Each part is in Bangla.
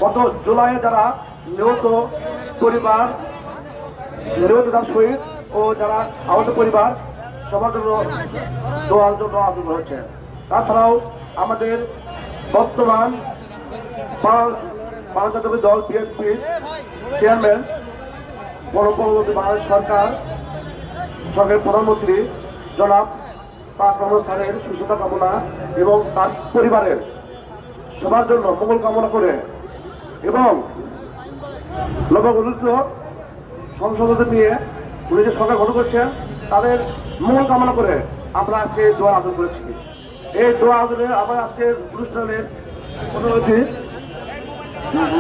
গত জুলাইয়ে যারা নিহত পরিবার, নিহত যারা শহীদ ও যারা আহত পরিবার সবার জন্য দোয়ার জন্য আবেদন হয়েছে। তাছাড়াও আমাদের বর্তমান ভারত জাতীয় দল বিএনপির চেয়ারম্যান পরবর্তী বাংলাদেশ সরকারের প্রধানমন্ত্রী জনাব তারেক রহমান স্যারের সুস্থতা কামনা এবং তার পরিবারের সবার জন্য মঙ্গল কামনা করে এবং নবগঠিত সংসদদের নিয়ে উনি যে সরকার গঠন করছেন তাদের মঙ্গল কামনা করে আমরা আজকে দোয়া আবেদন করেছি। এই দোয়া আবেদনে আবার আজকের অনুষ্ঠানের প্রধানমন্ত্রী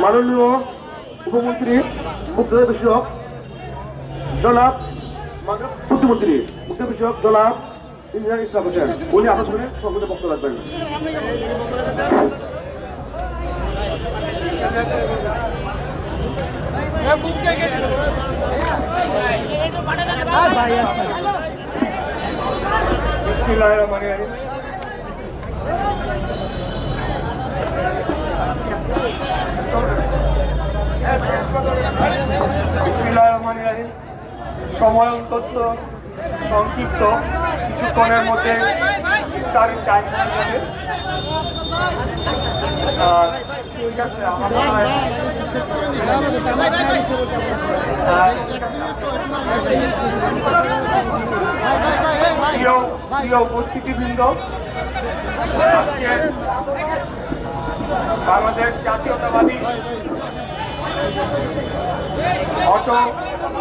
মাননীয় উপমন্ত্রী মুক্তিযোদ্ধা বিষয়ক জনাব প্রতিমন্ত্রী মুক্তি বিষয়ক জনাব ইঞ্জিনিয়ার ইসলাম হোসেন উনি আলোচনায় সংসদে বক্তব্য রাখবেন। সময় অন্তত সংক্ষিপ্ত কিছুক্ষণের মধ্যে তার টাইম হয়ে যাবে। ঠিক আছে, আমার মনে হয় প্রিয় উপস্থিতিবৃন্দ, আজকে বাংলাদেশ জাতীয়তাবাদী অটো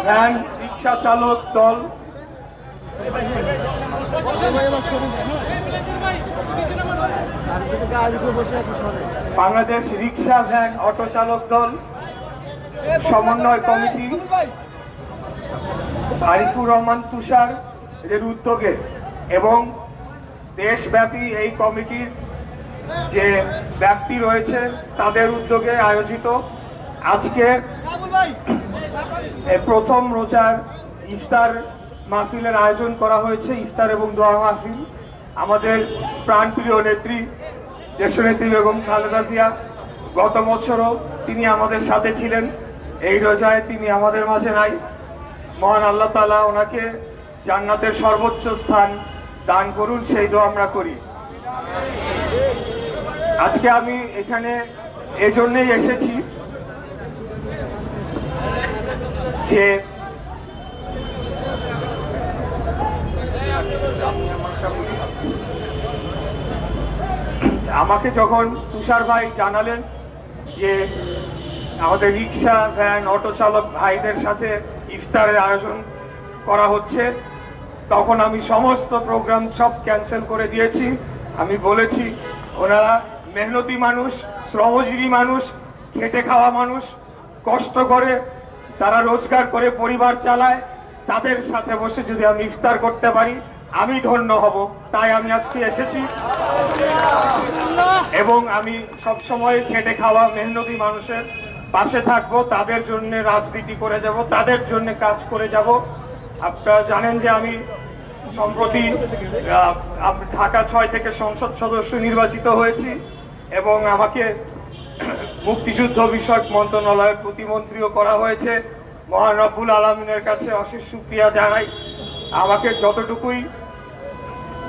ভ্যান রিক্সা চালক দল বাংলাদেশ রিক্সা ভ্যান অটো চালক দল সমন্বয় কমিটি আরিফুর রহমান তুষার এদের উদ্যোগে এবং দেশব্যাপী এই কমিটির যে ব্যক্তি রয়েছে তাদের উদ্যোগে আয়োজিত আজকে প্রথম রোজার ইফতার মাহফিলের আয়োজন করা হয়েছে। ইফতার এবং দোয়া মাহফিল আমাদের প্রাণপ্রিয় নেত্রী দেশনেত্রী বেগম খালেদা জিয়া গত বছরও তিনি আমাদের সাথে ছিলেন, এই রোজায় তিনি আমাদের মাঝে নাই। মহান আল্লাহ তাআলা ওনাকে জান্নাতের সর্বোচ্চ স্থান দান করুন, সেই দোয়া আমরা করি। আজকে আমি এখানে এজন্যই এসেছি যে আমাকে যখন তুষার ভাই জানালেন যে আমাদের রিক্সা ভ্যান অটো চালক ভাইদের সাথে ইফতারের আয়োজন করা হচ্ছে, তখন আমি সমস্ত প্রোগ্রাম সব ক্যান্সেল করে দিয়েছি। আমি বলেছি ওনারা মেহনতি মানুষ, শ্রমজীবী মানুষ, খেটে খাওয়া মানুষ, কষ্ট করে তারা রোজগার করে পরিবার চালায়, তাদের সাথে বসে যদি আমি ইফতার করতে পারি আমি ধন্য হব। তাই আমি আজকে এসেছি এবং আমি সবসময় খেটে খাওয়া মেহনতি মানুষের পাশে থাকবো, তাদের জন্য রাজনীতি করে যাব, তাদের জন্য কাজ করে যাব। আপনারা জানেন যে আমি সম্প্রতি ঢাকা 6 থেকে সংসদ সদস্য নির্বাচিত হয়েছি এবং আমাকে মুক্তিযুদ্ধ বিষয়ক মন্ত্রণালয়ের প্রতিমন্ত্রীও করা হয়েছে। মহান রব্বুল আলামিনের কাছে অশেষ শুকরিয়া জানাই। আমাকে যতটুকুই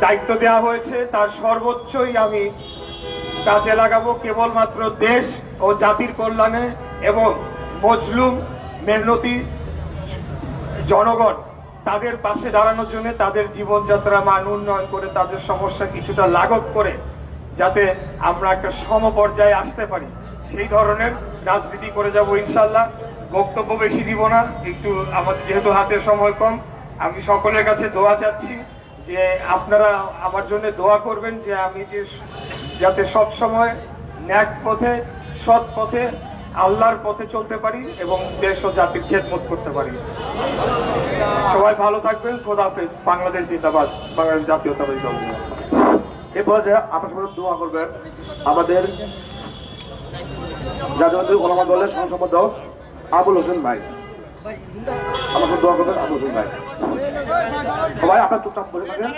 দায়িত্ব দেওয়া হয়েছে তার সর্বোচ্চই আমি কাজে লাগাবো কেবলমাত্র দেশ ও জাতির কল্যাণে এবং মজলুম মেহনতি জনগণ তাদের পাশে দাঁড়ানোর জন্য, তাদের জীবনযাত্রা মান উন্নয়ন করে, তাদের সমস্যা কিছুটা লাঘব করে যাতে আমরা একটা সমপর্যায়ে আসতে পারি, সেই ধরনের রাজনীতি করে যাব ইনশাল্লাহ। বক্তব্য বেশি দিব না, একটু আমাদের যেহেতু হাতে সময় কম, আমি সকলের কাছে দোয়া চাচ্ছি যে আপনারা আমার জন্য দোয়া করবেন যে আমি যাতে সব সময় ন্যাক পথে, সৎ পথে, আল্লাহর পথে চলতে পারি এবং দেশ ও জাতির খেদমত করতে পারি। সবাই ভালো থাকবেন। খোদা হাফেজ। বাংলাদেশ জিন্দাবাদ। বাংলাদেশ জাতীয়তাবাদী দল। এরপর যে আপনার সাথে দোয়া করবেন আমাদের জাতীয় ওলামা দলের সংসদ আবুল হোসেন ভাই। আমাকে দোয়া করবেন আবুল হোসেন ভাই। সবাই আপনার চুপচাপ করে থাকেন,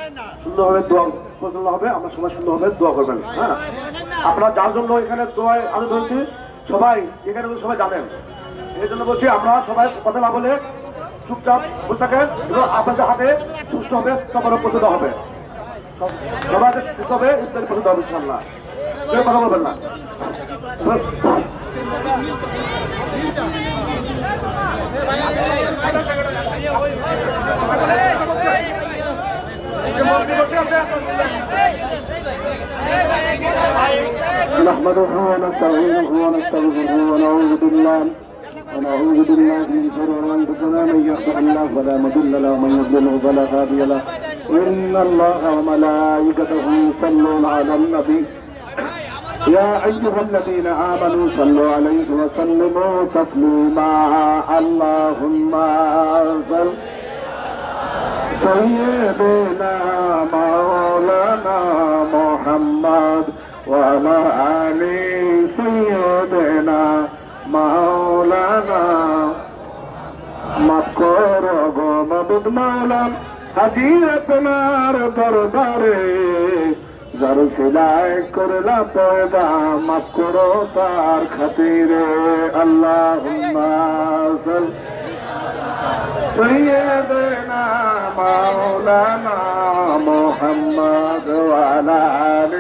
সুন্দরভাবে দোয়া পরিচালনা হবে, আমরা সবাই সুন্দরভাবে দোয়া করবেন। হ্যাঁ, আপনারা যার জন্য এখানে দোয়ায় আনন্দ হয়েছে সবাই এখানে তো সবাই জানেন, এই জন্য বলছি আমরা সবাই কথা না বলে চুপচাপ বসে থাকেন এবং আপনাদের হাতে সুস্থ হবে, সবার প্রস্তুত হবে, সবাই সুস্থ হবে, ইত্যাদি প্রস্তুত হবে ইনশাল্লাহ। কেউ কথা বলবেন না। نحمده ونستعينه ونستغفره ونعوذ بالله من شرور انفسنا، من يهده الله فلا مضل له ومن يضلل فلا هادي له. ان الله وملائكته يصلون على النبي يا ايها الذين امنوا صلوا عليه وسلموا تسليما. اللهم صل سيدنا مولانا محمد وعلى آل سيدنا مولانا مذكور ومبد مولا হাজিরাতনার দরবারে যার সিলাই করলা পয়দা মাফ করো তার খাতিরে। আল্লাহুম্মা সাল্লি سيدنا مولانا محمد وعلى آل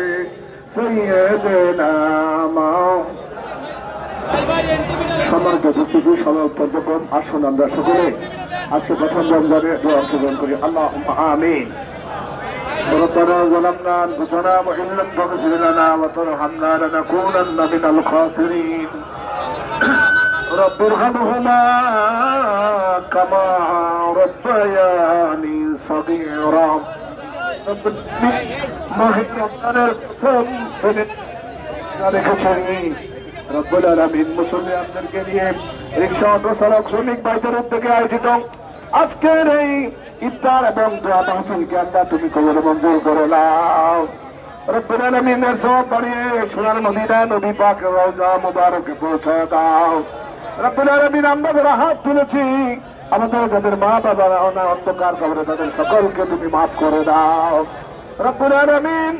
سيدنا সম্মানিত উপস্থিতি, সবাই পর্যটন আসুন আমরা সকলে আজকে প্রথম রমজানে অংশগ্রহণ করি। আল্লাহুম্মা আমিন। ربنا ظلمنا أنفسنا وإن لم تغفر لنا وترحمنا لنكونن من الخاسرين. رب ارحمهما كما ربياني صغيرا. রব্বুল আলামিন মুসলিম আপনাদেরকে নিয়ে রিক্সা অটো চালক শ্রমিক ভাইদের উদ্যোগে আয়োজিত আজকের এই ইফতার এবং দোয়া মাহফিলকে আল্লাহ তুমি কবুল মঞ্জুর করে নাও। রব্বুল আলামিনের সব বাড়িয়ে সোনার মদিনা নবী পাক রওজা মুবারকে পৌঁছে দাও। রব্বুল আলামিন আমরা যারা হাত তুলেছি, আমাদের যাদের মা বাবারা অন্ধকার কবরে তাদের সকলকে তুমি মাফ করে দাও। রব্বুল আলামিন